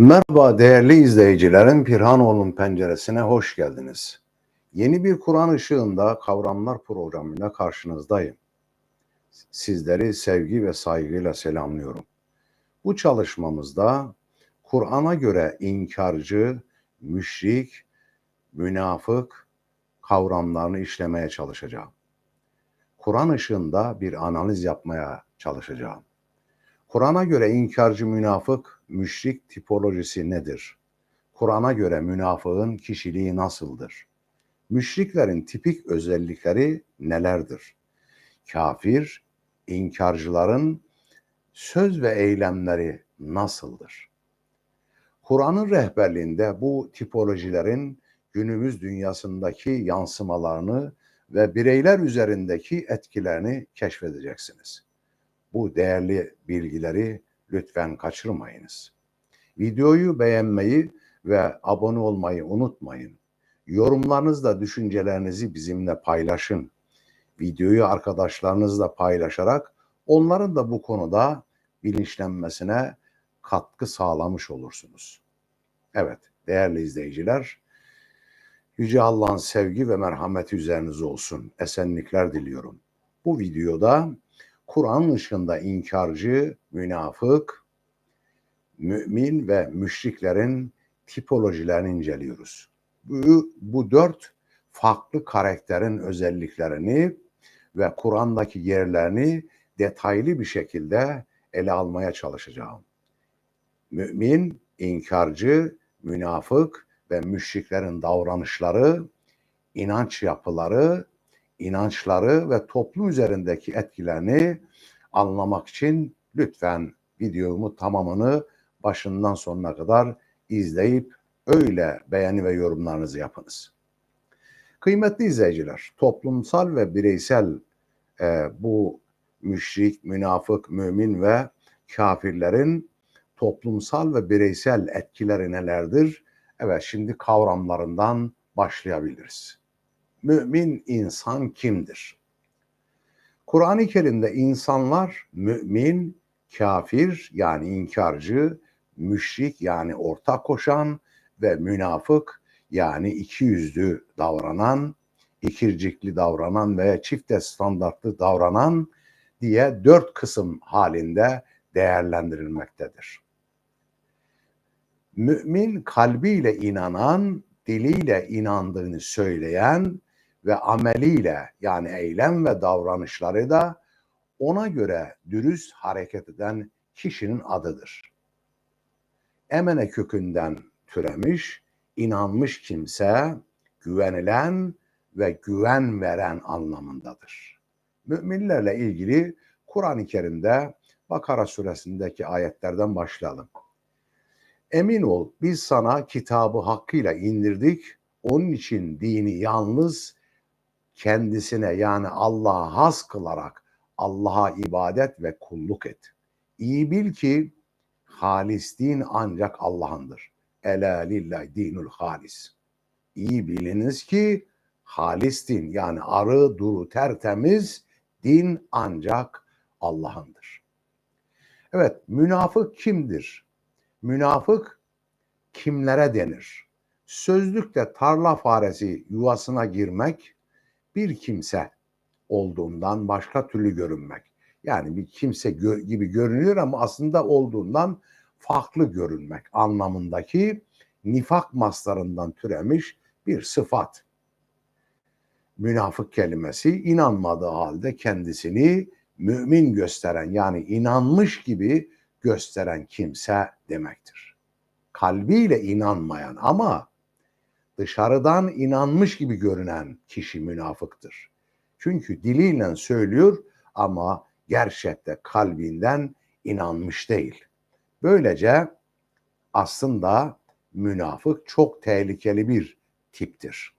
Merhaba değerli izleyicilerim, Pirhanoğlu'nun penceresine hoş geldiniz. Yeni bir Kur'an ışığında kavramlar programıyla karşınızdayım. Sizleri sevgi ve saygıyla selamlıyorum. Bu çalışmamızda Kur'an'a göre inkarcı, müşrik, münafık kavramlarını işlemeye çalışacağım. Kur'an ışığında bir analiz yapmaya çalışacağım. Kur'an'a göre inkarcı, münafık, müşrik tipolojisi nedir? Kur'an'a göre münafığın kişiliği nasıldır? Müşriklerin tipik özellikleri nelerdir? Kafir, inkarcıların söz ve eylemleri nasıldır? Kur'an'ın rehberliğinde bu tipolojilerin günümüz dünyasındaki yansımalarını ve bireyler üzerindeki etkilerini keşfedeceksiniz. Bu değerli bilgileri lütfen kaçırmayınız. Videoyu beğenmeyi ve abone olmayı unutmayın. Yorumlarınızla düşüncelerinizi bizimle paylaşın. Videoyu arkadaşlarınızla paylaşarak onların da bu konuda bilinçlenmesine katkı sağlamış olursunuz. Evet, değerli izleyiciler, Yüce Allah'ın sevgi ve merhameti üzerinize olsun. Esenlikler diliyorum. Bu videoda Kur'an ışığında inkarcı, münafık, mümin ve müşriklerin tipolojilerini inceliyoruz. Bu dört farklı karakterin özelliklerini ve Kur'an'daki yerlerini detaylı bir şekilde ele almaya çalışacağım. Mümin, inkarcı, münafık ve müşriklerin davranışları, inanç yapıları, inançları ve toplum üzerindeki etkilerini anlamak için lütfen videomu tamamını başından sonuna kadar izleyip öyle beğeni ve yorumlarınızı yapınız. Kıymetli izleyiciler, toplumsal ve bireysel bu müşrik, münafık, mümin ve kafirlerin toplumsal ve bireysel etkileri nelerdir? Evet, şimdi kavramlarından başlayabiliriz. Mümin insan kimdir? Kur'an-ı Kerim'de insanlar mümin, kafir yani inkarcı, müşrik yani ortak koşan ve münafık yani ikiyüzlü davranan, ikircikli davranan ve çifte standartlı davranan diye dört kısım halinde değerlendirilmektedir. Mümin kalbiyle inanan, diliyle inandığını söyleyen ve ameliyle yani eylem ve davranışları da ona göre dürüst hareket eden kişinin adıdır. Emene kökünden türemiş, inanmış kimse, güvenilen ve güven veren anlamındadır. Müminlerle ilgili Kur'an-ı Kerim'de Bakara suresindeki ayetlerden başlayalım. Emin ol biz sana kitabı hakkıyla indirdik. Onun için dini yalnız kendisine yani Allah'a has kılarak Allah'a ibadet ve kulluk et. İyi bil ki halis din ancak Allah'ındır. Ela lillahi dinul halis. İyi biliniz ki halis din yani arı duru tertemiz din ancak Allah'ındır. Evet, münafık kimdir? Münafık kimlere denir? Sözlükte tarla faresi yuvasına girmek, bir kimse olduğundan başka türlü görünmek. Yani bir kimse gibi görünüyor ama aslında olduğundan farklı görünmek anlamındaki nifak maslarından türemiş bir sıfat. Münafık kelimesi inanmadığı halde kendisini mümin gösteren yani inanmış gibi gösteren kimse demektir. Kalbiyle inanmayan ama dışarıdan inanmış gibi görünen kişi münafıktır. Çünkü diliyle söylüyor ama gerçekte kalbinden inanmış değil. Böylece aslında münafık çok tehlikeli bir tiptir.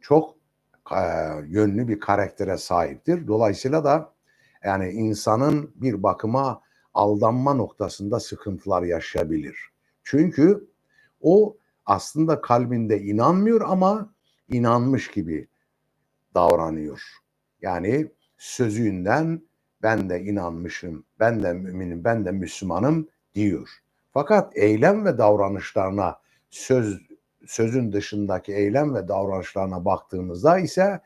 Çok yönlü bir karaktere sahiptir. Dolayısıyla da yani insanın bir bakıma aldanma noktasında sıkıntılar yaşayabilir. Çünkü o aslında kalbinde inanmıyor ama inanmış gibi davranıyor. Yani sözünden ben de inanmışım, ben de müminim, ben de Müslümanım diyor. Fakat eylem ve davranışlarına, sözün dışındaki eylem ve davranışlarına baktığımızda ise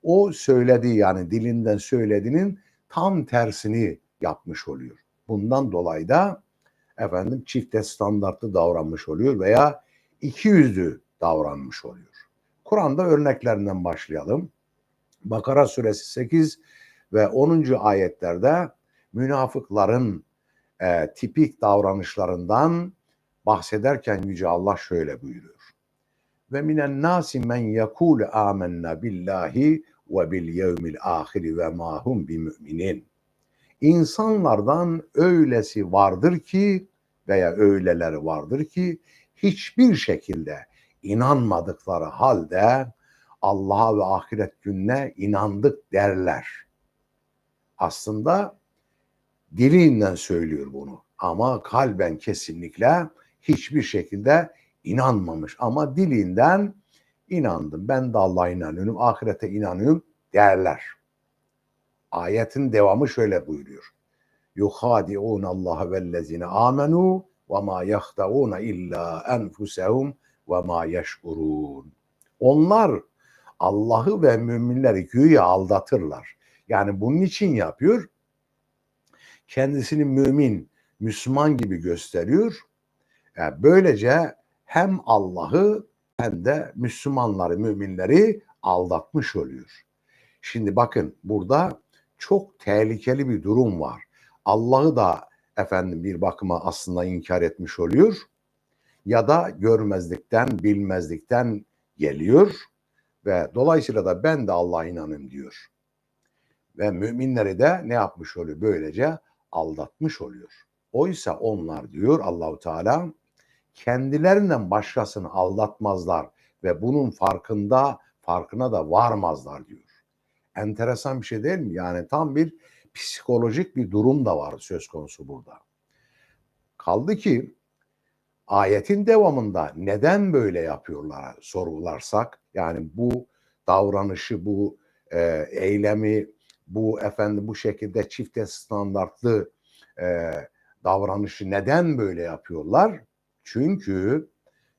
o söylediği, yani dilinden söylediğinin tam tersini yapmış oluyor. Bundan dolayı da çifte standartlı davranmış oluyor veya ikiyüzlü davranmış oluyor. Kur'an'da örneklerinden başlayalım. Bakara suresi 8 ve 10. ayetlerde münafıkların tipik davranışlarından bahsederken Yüce Allah şöyle buyuruyor. Ve minen nasi men yekulu amennâ billahi ve bil yevmil ahiri ve ma hum bimü'minin. İnsanlardan öylesi vardır ki veya öyleleri vardır ki hiçbir şekilde inanmadıkları halde Allah'a ve ahiret gününe inandık derler. Aslında dilinden söylüyor bunu ama kalben kesinlikle hiçbir şekilde inanmamış ama dilinden inandım. Ben de Allah'a inanıyorum, ahirete inanıyorum derler. Ayetin devamı şöyle buyuruyor. يُخَادِعُونَ اللّٰهَ وَالَّذِينَ آمَنُوا وَمَا يَخْدَعُونَ إِلَّا أَنْفُسَهُمْ وَمَا يَشْعُرُونَ. Onlar Allah'ı ve müminleri güya aldatırlar. Yani bunun için yapıyor. Kendisini mümin, Müslüman gibi gösteriyor. Yani böylece hem Allah'ı hem de Müslümanları, müminleri aldatmış oluyor. Şimdi bakın burada çok tehlikeli bir durum var. Allah'ı da bir bakıma aslında inkar etmiş oluyor ya da görmezlikten, bilmezlikten geliyor ve dolayısıyla da ben de Allah'a inanıyorum diyor. Ve müminleri de ne yapmış oluyor? Böylece aldatmış oluyor. Oysa onlar diyor Allahu Teala kendilerinden başkasını aldatmazlar ve bunun farkına da varmazlar diyor. Enteresan bir şey değil mi? Yani tam bir psikolojik bir durum da var söz konusu burada. Kaldı ki ayetin devamında neden böyle yapıyorlar sorgularsak, yani bu davranışı, bu eylemi, bu şekilde çifte standartlı e, davranışı neden böyle yapıyorlar? Çünkü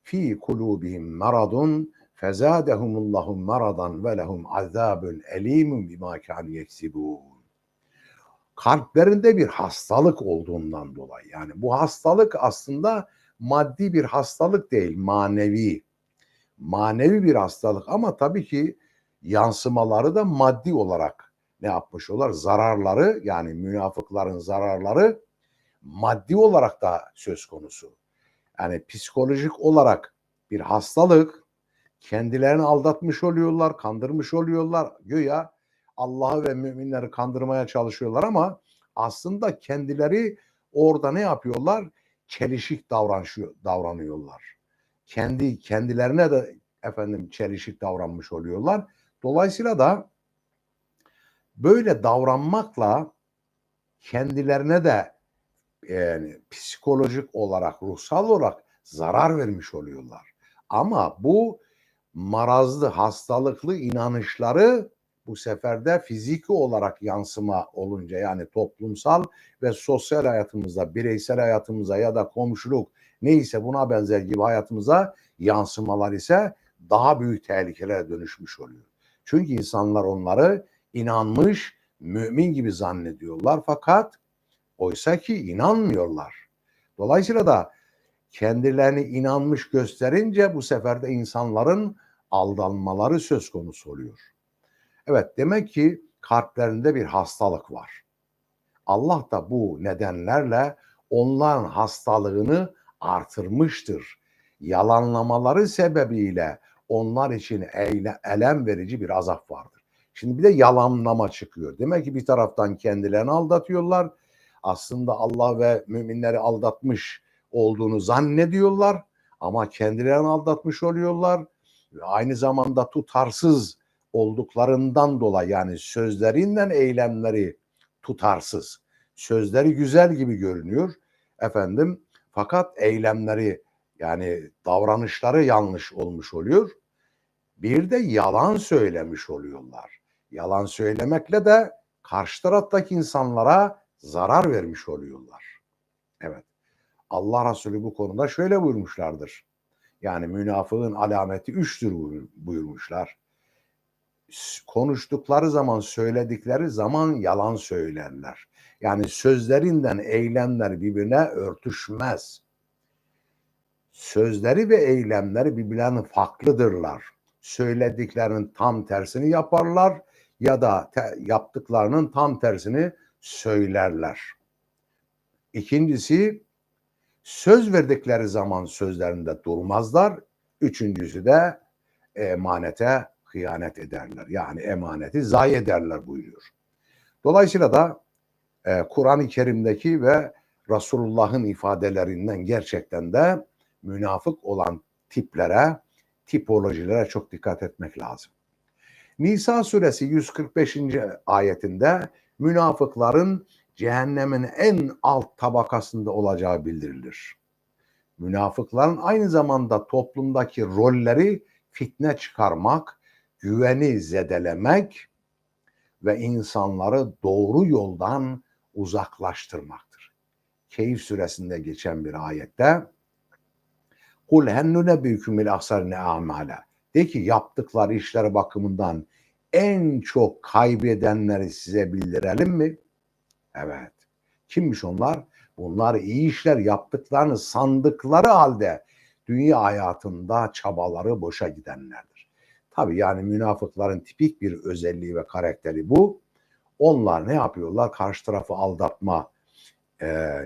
fi kulubihim maradun fezadehumullahu maradan ve lehum azabun elimun bima kanu yeksibun. Kalplerinde bir hastalık olduğundan dolayı, yani bu hastalık aslında maddi bir hastalık değil, manevi. Manevi bir hastalık ama tabii ki yansımaları da maddi olarak ne yapmış olur? Zararları, yani münafıkların zararları maddi olarak da söz konusu. Yani psikolojik olarak bir hastalık, kendilerini aldatmış oluyorlar, kandırmış oluyorlar. Güya Allah'ı ve müminleri kandırmaya çalışıyorlar ama aslında kendileri orada ne yapıyorlar? Çelişik davranıyorlar. Kendilerine de çelişik davranmış oluyorlar. Dolayısıyla da böyle davranmakla kendilerine de yani psikolojik olarak, ruhsal olarak zarar vermiş oluyorlar. Ama bu marazlı, hastalıklı inanışları bu sefer de fiziki olarak yansıma olunca, yani toplumsal ve sosyal hayatımıza, bireysel hayatımıza ya da komşuluk neyse buna benzer gibi hayatımıza yansımalar ise daha büyük tehlikelere dönüşmüş oluyor. Çünkü insanlar onları inanmış, mümin gibi zannediyorlar fakat oysa ki inanmıyorlar. Dolayısıyla da kendilerini inanmış gösterince bu sefer de insanların aldanmaları söz konusu oluyor. Evet, demek ki kalplerinde bir hastalık var. Allah da bu nedenlerle onların hastalığını artırmıştır. Yalanlamaları sebebiyle onlar için elem verici bir azap vardır. Şimdi bir de yalanlama çıkıyor. Demek ki bir taraftan kendilerini aldatıyorlar. Aslında Allah ve müminleri aldatmış olduğunu zannediyorlar ama kendilerini aldatmış oluyorlar. Ve aynı zamanda tutarsız olduklarından dolayı, yani sözlerinden eylemleri tutarsız. Sözleri güzel gibi görünüyor fakat eylemleri, yani davranışları yanlış olmuş oluyor. Bir de yalan söylemiş oluyorlar. Yalan söylemekle de karşı taraftaki insanlara zarar vermiş oluyorlar. Evet. Allah Resulü bu konuda şöyle buyurmuşlardır. Yani münafığın alameti üçtür buyurmuşlar. Konuştukları zaman, söyledikleri zaman yalan söylerler. Yani sözlerinden eylemler birbirine örtüşmez. Sözleri ve eylemleri birbirlerinin farklıdırlar. Söylediklerinin tam tersini yaparlar ya da yaptıklarının tam tersini söylerler. İkincisi, söz verdikleri zaman sözlerinde durmazlar. Üçüncüsü de emanete hıyanet ederler. Yani emaneti zayi ederler buyuruyor. Dolayısıyla da Kur'an-ı Kerim'deki ve Resulullah'ın ifadelerinden gerçekten de münafık olan tiplere, tipolojilere çok dikkat etmek lazım. Nisa suresi 145. ayetinde münafıkların cehennemin en alt tabakasında olacağı bildirilir. Münafıkların aynı zamanda toplumdaki rolleri fitne çıkarmak, güveni zedelemek ve insanları doğru yoldan uzaklaştırmaktır. Keyif suresinde geçen bir ayette "Kul hel nunebbiukum bil ahsarine amala." De ki yaptıkları işler bakımından en çok kaybedenleri size bildirelim mi? Evet. Kimmiş onlar? Bunlar iyi işler yaptıklarını sandıkları halde dünya hayatında çabaları boşa gidenlerdir. Tabii yani münafıkların tipik bir özelliği ve karakteri bu. Onlar ne yapıyorlar? Karşı tarafı aldatma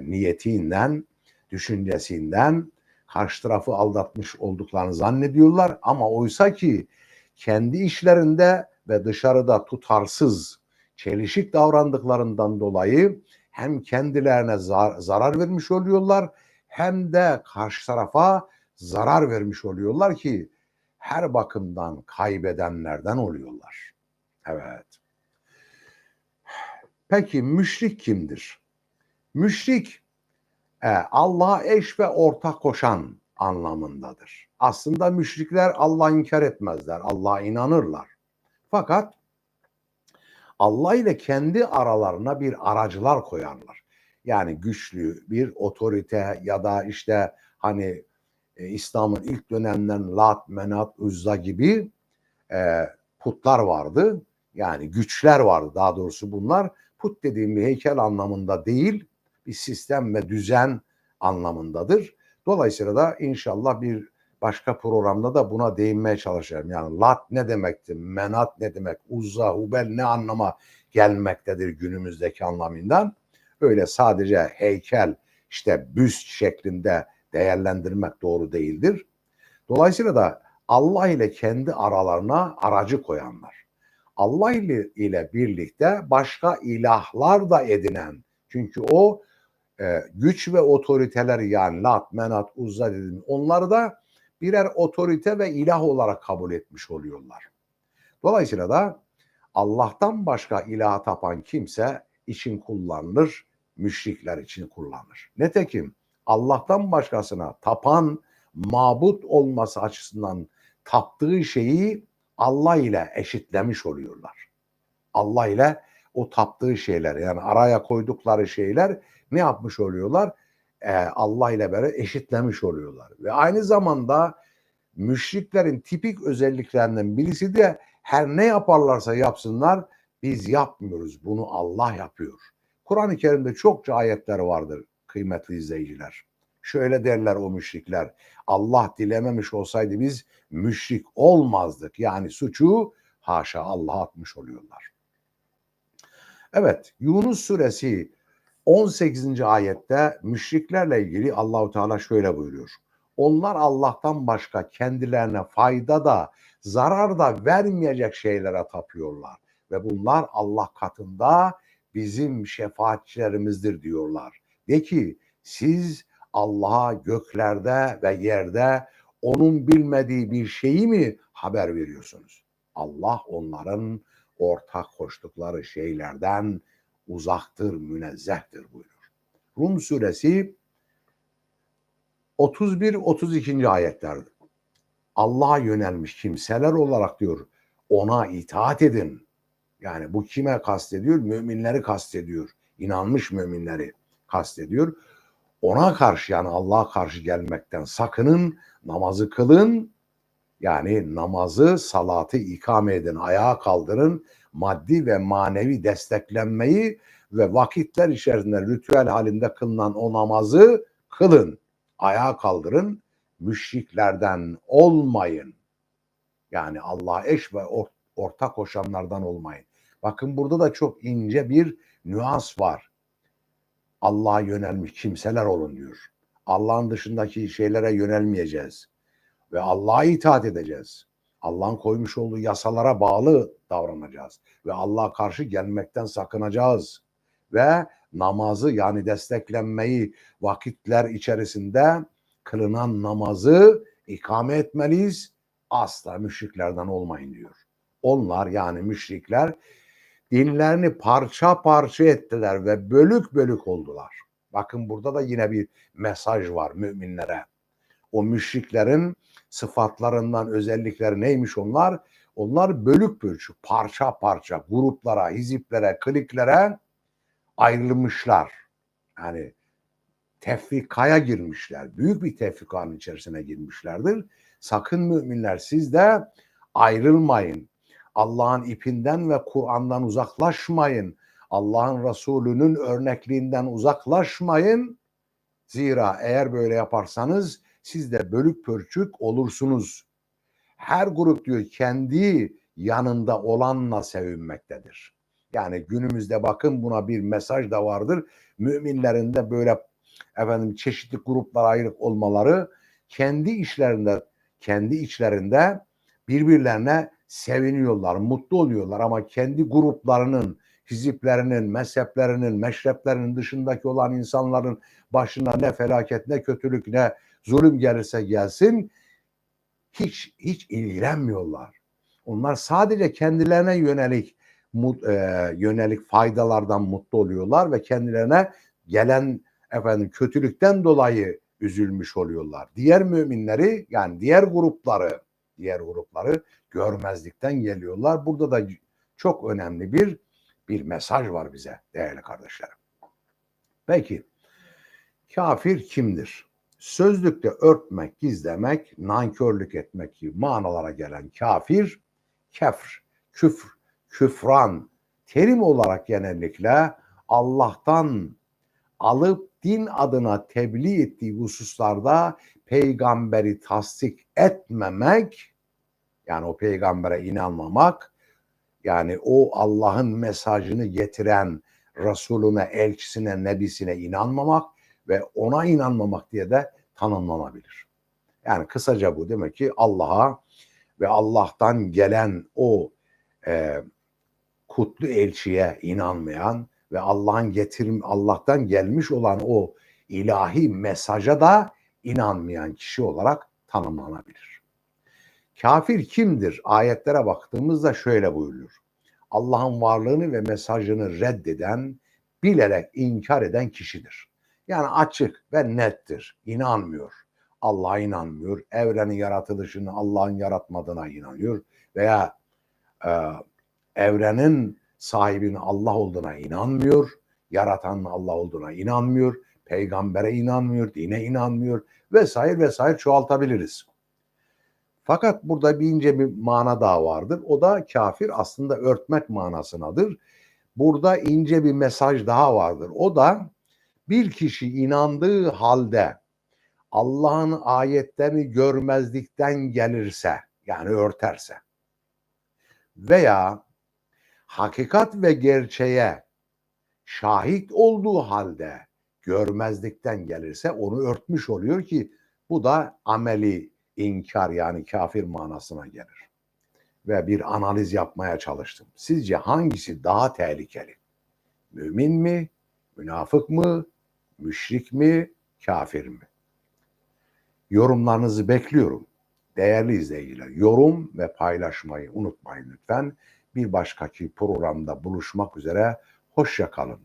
niyetinden, düşüncesinden karşı tarafı aldatmış olduklarını zannediyorlar. Ama oysa ki kendi işlerinde ve dışarıda tutarsız, çelişik davrandıklarından dolayı hem kendilerine zarar vermiş oluyorlar hem de karşı tarafa zarar vermiş oluyorlar ki her bakımdan kaybedenlerden oluyorlar. Evet. Peki müşrik kimdir? Müşrik Allah'a eş ve ortak koşan anlamındadır. Aslında müşrikler Allah'ı inkar etmezler, Allah'a inanırlar. Fakat Allah ile kendi aralarına bir aracılar koyarlar. Yani güçlü bir otorite ya da işte hani İslam'ın ilk dönemlerinde Lat, Menat, Uzza gibi putlar vardı. Yani güçler vardı daha doğrusu bunlar. Put dediğim bir heykel anlamında değil, bir sistem ve düzen anlamındadır. Dolayısıyla da inşallah bir başka programda da buna değinmeye çalışacağım. Yani Lat ne demektir? Menat ne demek? Uzza, Hubel ne anlama gelmektedir günümüzdeki anlamından? Öyle sadece heykel, işte büst şeklinde değerlendirmek doğru değildir. Dolayısıyla da Allah ile kendi aralarına aracı koyanlar. Allah ile birlikte başka ilahlar da edinen. Çünkü o güç ve otoriteler yani Lat, Menat, Uzza dedim. Onları da birer otorite ve ilah olarak kabul etmiş oluyorlar. Dolayısıyla da Allah'tan başka ilaha tapan kimse için kullanılır, müşrikler için kullanılır. Nitekim Allah'tan başkasına tapan mabut olması açısından taptığı şeyi Allah ile eşitlemiş oluyorlar. Allah ile o taptığı şeyler yani araya koydukları şeyler ne yapmış oluyorlar? Allah ile beraber eşitlemiş oluyorlar. Ve aynı zamanda müşriklerin tipik özelliklerinden birisi de her ne yaparlarsa yapsınlar biz yapmıyoruz. Bunu Allah yapıyor. Kur'an-ı Kerim'de çokça ayetler vardır kıymetli izleyiciler. Şöyle derler o müşrikler. Allah dilememiş olsaydı biz müşrik olmazdık. Yani suçu haşa Allah'a atmış oluyorlar. Evet, Yunus suresi 18. ayette müşriklerle ilgili Allahu Teala şöyle buyuruyor. Onlar Allah'tan başka kendilerine fayda da zarar da vermeyecek şeylere tapıyorlar ve bunlar Allah katında bizim şefaatçilerimizdir diyorlar. De ki siz Allah'a göklerde ve yerde onun bilmediği bir şeyi mi haber veriyorsunuz? Allah onların ortak koştukları şeylerden uzaktır, münezzehtir buyuruyor. Rum suresi 31-32. ayetler. Allah'a yönelmiş kimseler olarak diyor ona itaat edin. Yani bu kime kastediyor? Müminleri kastediyor. İnanmış müminleri kastediyor. ona karşı yani Allah'a karşı gelmekten sakının, namazı kılın. Yani namazı, salatı ikame edin, ayağa kaldırın, maddi ve manevi desteklenmeyi ve vakitler içerisinde ritüel halinde kılınan o namazı kılın. Ayağa kaldırın, müşriklerden olmayın. Yani Allah'a eş ve ortak koşanlardan olmayın. Bakın burada da çok ince bir nüans var. Allah'a yönelmiş kimseler olun diyor. Allah'ın dışındaki şeylere yönelmeyeceğiz. Ve Allah'a itaat edeceğiz. Allah'ın koymuş olduğu yasalara bağlı davranacağız. Ve Allah'a karşı gelmekten sakınacağız. Ve namazı yani desteklenmeyi vakitler içerisinde kılınan namazı ikame etmeliyiz. Asla müşriklerden olmayın diyor. Onlar yani müşrikler dinlerini parça parça ettiler ve bölük bölük oldular. Bakın burada da yine bir mesaj var müminlere. O müşriklerin sıfatlarından özellikleri neymiş onlar? Onlar bölük bölük, parça parça, gruplara, hiziplere, kliklere ayrılmışlar. Yani tefrikaya girmişler. Büyük bir tefrikanın içerisine girmişlerdir. Sakın müminler siz de ayrılmayın. Allah'ın ipinden ve Kur'an'dan uzaklaşmayın. Allah'ın Resulü'nün örnekliğinden uzaklaşmayın. Zira eğer böyle yaparsanız siz de bölük pörçük olursunuz. Her grup diyor kendi yanında olanla sevinmektedir. Yani günümüzde bakın buna bir mesaj da vardır. Müminlerin de böyle çeşitli gruplara ayrılık olmaları kendi içlerinde birbirlerine seviniyorlar, mutlu oluyorlar ama kendi gruplarının, hiziplerinin, mezheplerinin, meşreplerinin dışındaki olan insanların başına ne felaket, ne kötülük, ne zulüm gelirse gelsin hiç ilgilenmiyorlar. Onlar sadece kendilerine yönelik faydalardan mutlu oluyorlar ve kendilerine gelen kötülükten dolayı üzülmüş oluyorlar. Diğer müminleri yani diğer grupları görmezlikten geliyorlar. Burada da çok önemli bir mesaj var bize değerli kardeşlerim. Peki kafir kimdir? Sözlükte örtmek, gizlemek, nankörlük etmek gibi manalara gelen kafir, kefr, küfr, küfran terim olarak genellikle Allah'tan alıp din adına tebliğ ettiği hususlarda peygamberi tasdik etmemek, yani o peygambere inanmamak, yani o Allah'ın mesajını getiren Resulüne, elçisine, nebisine inanmamak ve ona inanmamak diye de tanımlanabilir. Yani kısaca bu demek ki Allah'a ve Allah'tan gelen o kutlu elçiye inanmayan ve Allah'tan gelmiş olan o ilahi mesaja da inanmayan kişi olarak tanımlanabilir. Kafir kimdir? Ayetlere baktığımızda şöyle buyuruyor. Allah'ın varlığını ve mesajını reddeden, bilerek inkar eden kişidir. Yani açık ve nettir. İnanmıyor. Allah'a inanmıyor. Evrenin yaratılışını Allah'ın yaratmadığına inanıyor. Veya evrenin sahibinin Allah olduğuna inanmıyor. Yaratanın Allah olduğuna inanmıyor. Peygambere inanmıyor. Dine inanmıyor. Vesaire vesaire çoğaltabiliriz. Fakat burada bir ince bir mana daha vardır. O da kafir aslında örtmek manasınadır. Burada ince bir mesaj daha vardır. O da bir kişi inandığı halde Allah'ın ayetlerini görmezlikten gelirse, yani örterse veya hakikat ve gerçeğe şahit olduğu halde görmezlikten gelirse onu örtmüş oluyor ki bu da ameli inkar yani kafir manasına gelir. Ve bir analiz yapmaya çalıştım. Sizce hangisi daha tehlikeli? Mümin mi, münafık mı, müşrik mi, kafir mi? Yorumlarınızı bekliyorum. Değerli izleyiciler, yorum ve paylaşmayı unutmayın lütfen. Bir başkaki programda buluşmak üzere. Hoşça kalın.